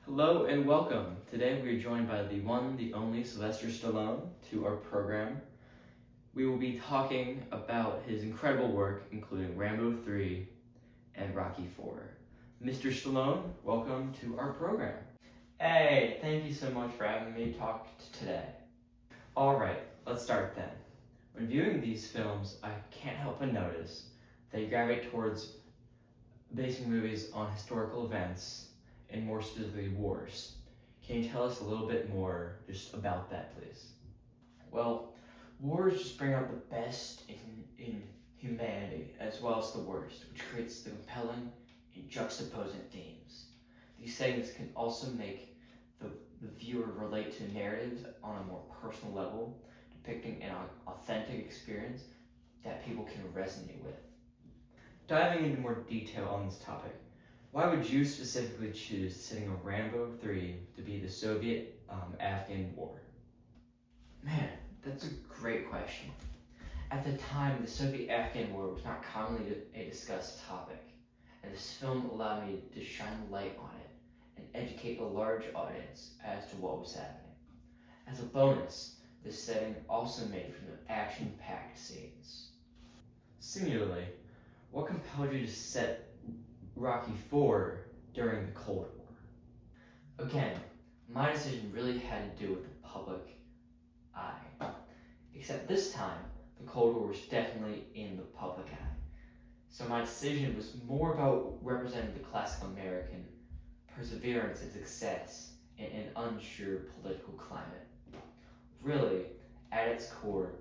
Hello and welcome. Today we are joined by the one, the only Sylvester Stallone to our program. We will be talking about his incredible work, including Rambo 3 and Rocky 4. Mr. Stallone, welcome to our program. Hey, thank you so much for having me talk today. Alright, let's start then. When viewing these films, I can't help but notice that you gravitate towards basing movies on historical events and more specifically wars. Can you tell us a little bit more just about that, please? Well, wars just bring out the best in humanity as well as the worst, which creates the compelling and juxtaposing themes. These settings can also make the viewer relate to narratives on a more personal level, depicting an authentic experience that people can resonate with. Diving into more detail on this topic, why would you specifically choose the setting of Rambo 3 to be the Soviet-Afghan War? Man, that's a great question. At the time, the Soviet-Afghan War was not commonly a discussed topic, and this film allowed me to shine light on it and educate a large audience as to what was happening. As a bonus, this setting also made for the action-packed scenes. Similarly, what compelled you to set Rocky 4 during the Cold War? Again, my decision really had to do with the public eye. Except this time, the Cold War was definitely in the public eye. So my decision was more about representing the classic American perseverance and success in an unsure political climate. Really, at its core,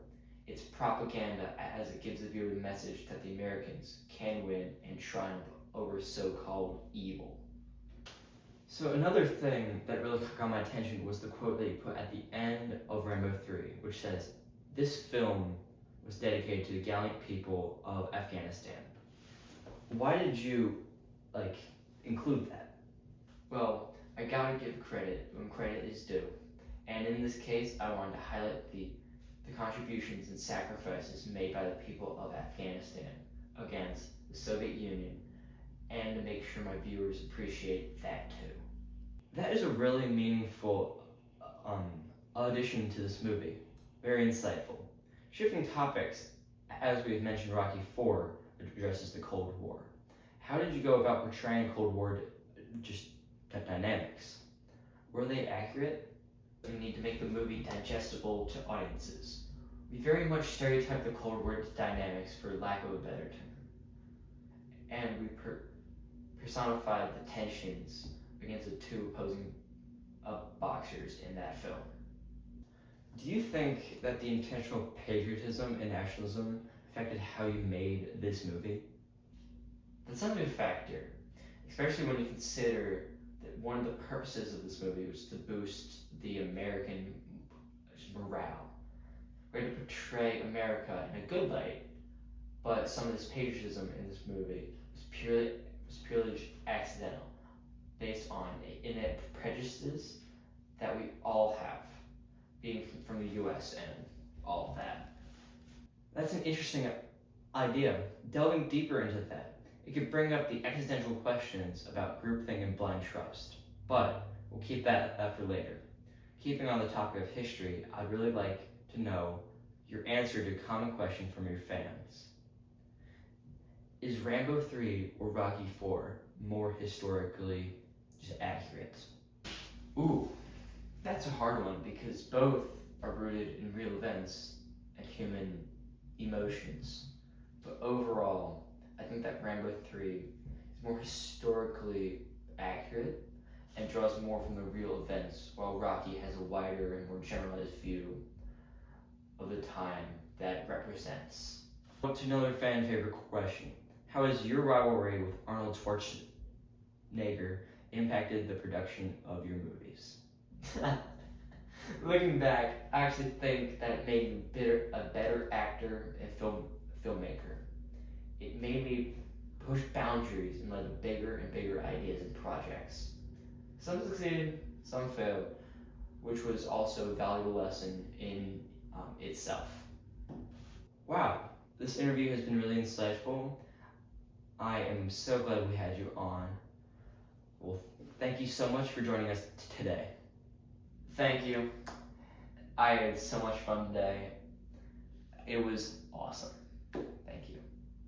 it's propaganda as it gives the viewer the message that the Americans can win and triumph over so-called evil. So another thing that really caught my attention was the quote that you put at the end of Rambo 3, which says, "This film was dedicated to the gallant people of Afghanistan." Why did you, include that? Well, I gotta give credit when credit is due. And in this case, I wanted to highlight the contributions and sacrifices made by the people of Afghanistan against the Soviet Union, and to make sure my viewers appreciate that too. That is a really meaningful addition to this movie. Very insightful. Shifting topics, as we have mentioned, Rocky 4 addresses the Cold War. How did you go about portraying Cold War dynamics? Were they accurate? We need to make the movie digestible to audiences. We very much stereotype the Cold War dynamics, for lack of a better term, and we personified the tensions against the two opposing boxers in that film. Do you think that the intentional patriotism and nationalism affected how you made this movie? That's not a factor, especially when you consider that one of the purposes of this movie was to boost the American morale. We're to portray America in a good light, but some of this patriotism in this movie was purely accidental, based on innate prejudices that we all have, being from the US and all of that. That's an interesting idea. Delving deeper into that, it could bring up the existential questions about groupthink and blind trust, but we'll keep that for later. Keeping on the topic of history, I'd really like to know your answer to a common question from your fans. Is Rambo 3 or Rocky 4 more historically accurate? Ooh, that's a hard one because both are rooted in real events and human emotions. But overall, I think that Rambo 3 is more historically accurate and draws more from the real events, while Rocky has a wider and more generalized view of the time that it represents. To another fan favorite question, how has your rivalry with Arnold Schwarzenegger impacted the production of your movies? Looking back, I actually think that it made me a better actor and filmmaker. It made me push boundaries and led to bigger and bigger ideas and projects. Some succeeded, some failed, which was also a valuable lesson in itself. Wow, this interview has been really insightful. I am so glad we had you on. Well, Thank you so much for joining us today. Thank you. I had so much fun today. It was awesome.